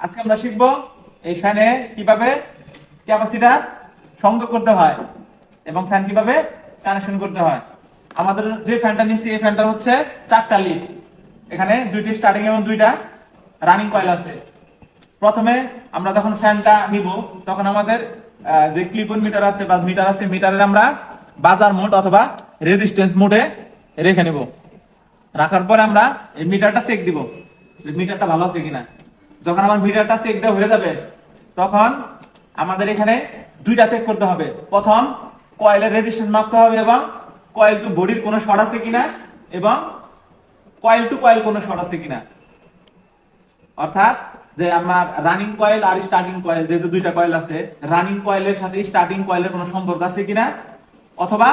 আজকে আমরা শিখবো এই ফ্যানে কিভাবে ক্যাপাসিটর সংযোগ করতে হয় এবং ফ্যান কিভাবে কানেকশন করতে হয়। আমাদের যে ফ্যানটা নিচ্ছি এই ফ্যানটার হচ্ছে 4টা লিড, এখানে 2টি স্টার্টিং এবং 2টা রানিং কয়েল আছে। প্রথমে আমরা যখন ফ্যানটা নিব তখন আমাদের যে ক্লিপ-অন মিটার আছে বা মিটার আছে, মিটারের আমরা বাজার মোড অথবা রেজিস্ট্যান্স মোডে রেখে নেব। রাখার পরে আমরা এই মিটারটা চেক দিব, মিটারটা ভালো আছে কিনা। যখন আমার মিটারটা চেক দেওয়া হয়ে যাবে তখন আমাদের এখানে 2টা চেক করতে হবে। প্রথম কয়েলের রেজিস্ট্যান্স মাপতে হবে এবং কয়েল টু বডির কোনো শর্ট আছে কিনা এবং কয়েল টু কয়েল কোনো শর্ট আছে কিনা। অর্থাৎ যে আমার running coil are starting coil, যেহেতু 2টা কয়েল আছে, রানিং কয়েলের সাথে স্টার্টিং কয়েলের কোনো সম্পর্ক আছে কিনা, অথবা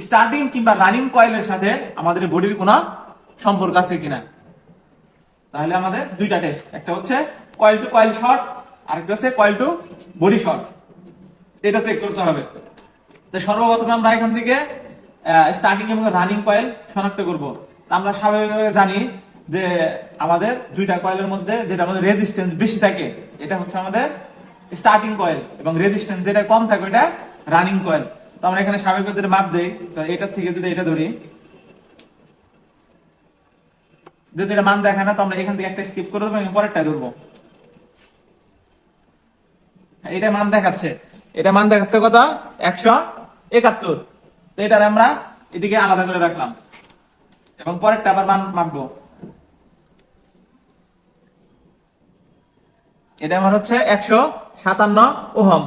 স্টার্টিং কিংবা রানিং কয়েলের সাথে আমাদের বডির কোনো সম্পর্ক আছে কিনা। তাহলে আমাদের 2টা টেস্ট, একটা হচ্ছে কয়েল টু কয়েল শর্ট, আরেকটা হচ্ছে কয়েল টু বডি শর্ট, এটা চেক করতে হবে। তো সর্বপ্রথমে আমরা এখান থেকে স্টার্টিং এবং রানিং কয়েল শনাক্ত করব। আমরা স্বাভাবিকভাবে জানি যে আমাদের 2টা কয়েলের মধ্যে যেটা আমাদের রেজিস্ট্যান্স বেশি থাকে এটা হচ্ছে আমাদের স্টার্টিং কয়েল, এবং রেজিস্ট্যান্স যেটা কম থাকে এটা রানিং কয়েল। তো আমরা এখানে স্বাভাবিকভাবে মাপ দেই, তো এটার থেকে যদি এটা ধরি, যদি এটা মান দেখায় না তো আমরা এখান থেকে একটা স্কিপ করে দেবো এবং পরেরটা ধরবো। এটা মান দেখাচ্ছে, এটা মান দেখাচ্ছে কত, 171। তো এটার আমরা এদিকে আলাদা করে রাখলাম এবং পরেরটা আবার মান মাপবো। এটা আমার হচ্ছে 157 ওহম।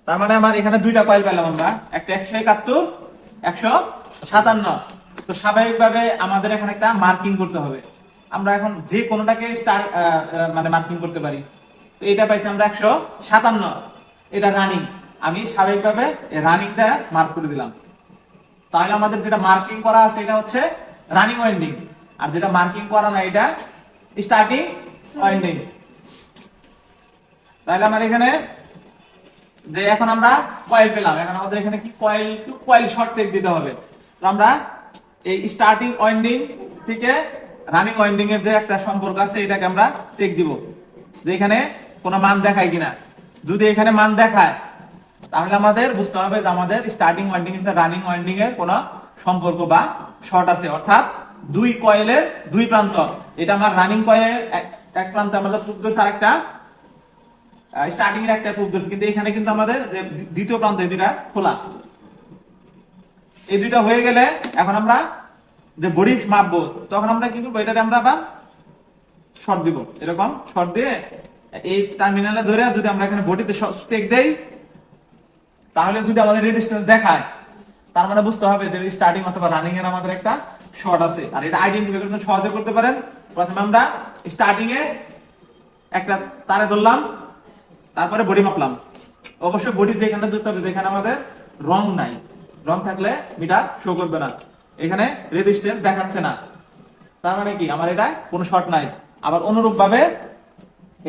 তার মানে আমার এখানে 2টা কয়েল পেলাম আমরা, একটা 171, 157। তো স্বাভাবিকভাবে আমাদের এখানে একটা মার্কিং করতে হবে। আমরা এখন যে কোনোটাকে মানে মার্কিং করতে পারি। তো এটা পাইছি আমরা 157, এটা রানিং। আমি স্বাভাবিকভাবে রানিংটা মার্ক করে দিলাম। তাহলে আমাদের যেটা মার্কিং করা আছে এটা হচ্ছে রানিং ওয়াইন্ডিং, আর যেটা মার্কিং করা না এটা স্টার্টিং ওয়াইন্ডিং। তাহলে আমার এখানে যে এখন আমরা কয়েল পেলাম, এখন আমাদের এখানে কি coil to coil short check দিতে হবে। তো আমরা এই স্টার্টিং ওয়াইন্ডিং থেকে রানিং ওয়াইন্ডিং এর যে একটা সম্পর্ক আছে এটাকে আমরা চেক দিব যে এখানে কোনো মান দেখায় কিনা। যদি এখানে মান দেখায় তাহলে আমাদের বুঝতে হবে যে আমাদের স্টার্টিং ওয়াইন্ডিং এর সাথে রানিং ওয়াইন্ডিং এর কোনো সম্পর্ক বা শর্ট আছে, অর্থাৎ 2 কয়েলের 2 প্রান্ত। এটা আমার রানিং কয়েলের এক প্রান্তে আমাদের পুশ ধরছে, আরেকটা স্টার্টিং এর একটা প্রুফ ধরছে, কিন্তু এখানে কিন্তু আমাদের যে দ্বিতীয় প্রান্ত এই দুইটা খোলা। এই দুইটা হয়ে গেলে এখন আমরা যে বডি মাপবো তখন আমরা কি করবো, এটাতে আমরা আবার শর্ট দিব, এরকম শর্ট দিয়ে এই টার্মিনালে ধরে যদি আমরা এখানে বডিতে চেক দেই তাহলে যদি আমাদের রেজিস্ট্যান্স দেখায় তার মানে বুঝতে হবে যে স্টার্টিং অথবা রানিং এর আমাদের একটা শর্ট আছে। আর এটা আইডেন্টিফাই করতে সহজে করতে পারেন। প্রথমে আমরা স্টার্টিং এ একটা তারে ধরলাম, তারপরে বডি মাপলাম। অবশ্যই বডি যেখানটা ধরতে হবে যেখানে আমাদের রং নাই, রং থাকলে মিটার শো করবে না। এখানে রেজিস্ট্যান্স দেখাচ্ছে না, তার মানে কি আমার এটা কোনো শর্ট নাই। আবার অনুরূপ ভাবে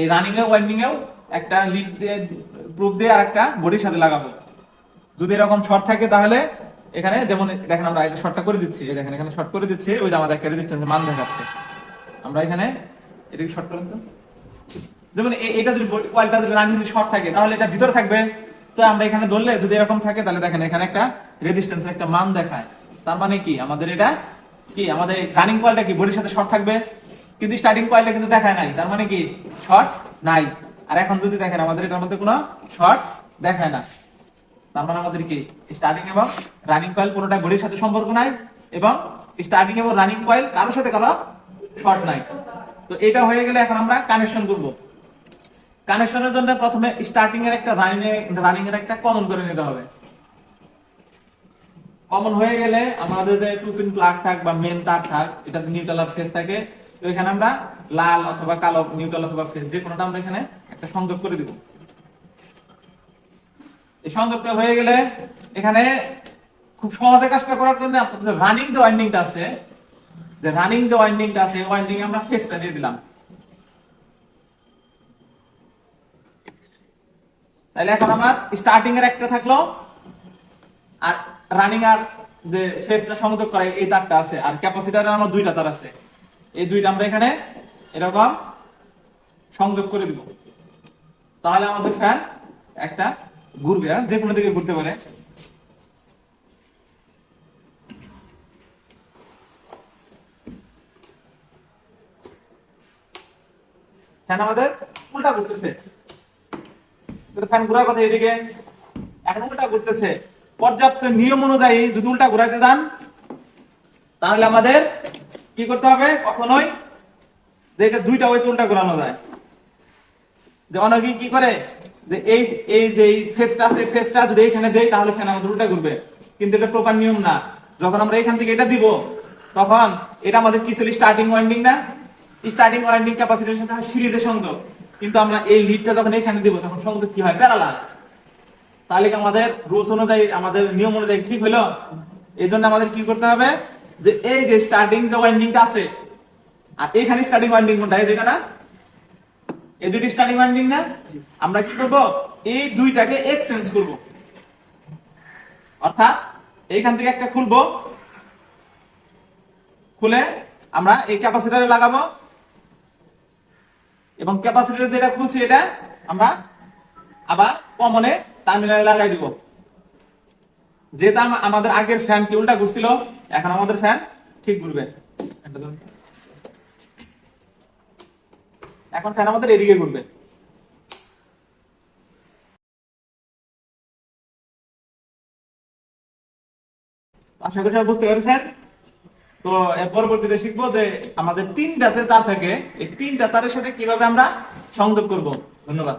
এই রানিং এ ওয়াইন্ডিং এও একটা লিড দিয়ে প্রুফ দিয়ে আর একটা বডির সাথে লাগাবো। যদি এরকম শর্ট থাকে তাহলে এখানে যেমন দেখেন আমরা এটা শর্টটা করে দিচ্ছি, এই দেখেন এখানে শর্ট করে দিচ্ছি, ওই যে আমাদের একটা রেজিস্ট্যান্সের মান দেখাচ্ছে। আমরা এখানে এটাকে শর্ট করে দিই, যেমন এটা যদি কয়েলটা যদি রানিং যদি শর্ট থাকে তাহলে এটা ভিতরে থাকবে। তো আমরা এখানে ধরলে যদি এরকম থাকে তাহলে দেখেন এখানে একটা রেজিস্ট্যান্সের একটা মান দেখায়। তার মানে কি আমাদের এটা কি আমাদের রানিং কয়েলটা কি বডির সাথে শর্ট থাকবে, কিন্তু স্টার্টিং কয়েলটা কিন্তু দেখায় নাই, তার মানে কি শর্ট নাই। আর এখন যদি দেখেন আমাদের এটার মধ্যে কোনো শর্ট দেখায় না, তার মানে আমাদের কি স্টার্টিং এবং রানিং কয়েল কোনোটা বডির সাথে সম্পর্ক নাই, এবং স্টার্টিং এবং রানিং কয়েল কারোর সাথে কারো শর্ট নাই। তো এটা হয়ে গেলে এখন আমরা কানেকশন করব। কানেকশনের জন্য প্রথমে স্টার্টিং এর একটা রানিং এর একটা কমন করে নিতে হবে। কমন হয়ে গেলে আমাদের যে টু পিন প্লাগ থাক বা মেন তার থাক, এটাতে নিউট্রাল আর ফেজ থাকে। তো এখানে আমরা লাল অথবা কালো, নিউট্রাল অথবা ফেজ যে কোনোটা আমরা এখানে একটা সংযোগ করে দিব। এই সংযোগটা হয়ে গেলে এখানে খুব সহজে কাজটা করার জন্য আপনাদের রানিং যে ওয়াইন্ডিংটা আছে, যে রানিং যে ওয়াইন্ডিংটা আছে ওয়াইন্ডিং এ আমরা ফেজটা দিয়ে দিলাম। তাহলে এখন আমার স্টার্টিং এর একটা থাকলো, আর রানিং আর যে ফেজটা সংযোগ করা এই তারটা আছে, আর ক্যাপাসিটরের আমার 2টা তার আছে। এই 2টা আমরা এখানে এরকম সংযোগ করে দিব। তাহলে আমাদের ফ্যান একটা ঘুরবে, যে কোনো দিকে ঘুরতে পারে। ফ্যান আমাদের উল্টা ঘুরতেছে, ফ্যান ঘোরার কথা এদিকে, এখন উল্টা ঘুরতেছে। পর্যাপ্ত নিয়ম অনুযায়ী যদি উল্টা ঘুরাইতে যান তাহলে আমাদের কি করতে হবে, কখনোই যে এটা দুইটা ওই উল্টা ঘোরানো যায়। যে অনেকে কি করে যে এই এই যে ফেসটা আছে, ফেসটা যদি এখানে দেই তাহলে ফ্যান আমাদের উল্টা ঘুরবে, কিন্তু এটা প্রপার নিয়ম না। যখন আমরা এখান থেকে এটা দিব তখন এটা আমাদের কি ছিল, স্টার্টিং ওয়াইন্ডিং না, স্টার্টিং ওয়াইন্ডিং ক্যাপাসিটরের সাথে সিরিজে সংযোগ, কিন্তু আমরা এই লিডটা যখন এখানে দিব তখন সংযোগ কি হয়, প্যারালাল। তাহলে কি আমাদের রুলস অনুযায়ী, আমাদের নিয়ম অনুযায়ী ঠিক হলো? এই জন্য আমাদের কি করতে হবে, যে এই যে স্টার্টিং যে ওয়াইন্ডিংটা আছে আর এখানে স্টার্টিং ওয়াইন্ডিং কোনটা, এই যেটা না, এই দুটি স্টার্টিং ওয়াইন্ডিং না, আমরা কি করব, এই দুইটাকে এক্সচেঞ্জ করব। অর্থাৎ এইখান থেকে একটা খুলবো, খুলে আমরা এই ক্যাপাসিটরে লাগাবো, এবং ক্যাপাসিটর যেটা খুলছি এটা আমরা আবার কমনে টার্মিনালে লাগাই দিব। যেটা আমাদের আগের ফ্যান কি উল্টা ঘুরছিল, এখন আমাদের ফ্যান ঠিক ঘুরবে। এখন ফ্যান আমাদের এদিকে ঘুরবে। আশা করি সবাই বুঝতে পেরেছেন। তো এর পরবর্তীতে শিখবো যে আমাদের তিনটাতে তার থাকে, এই তিনটা তারের সাথে কিভাবে আমরা সংযোগ করব। ধন্যবাদ।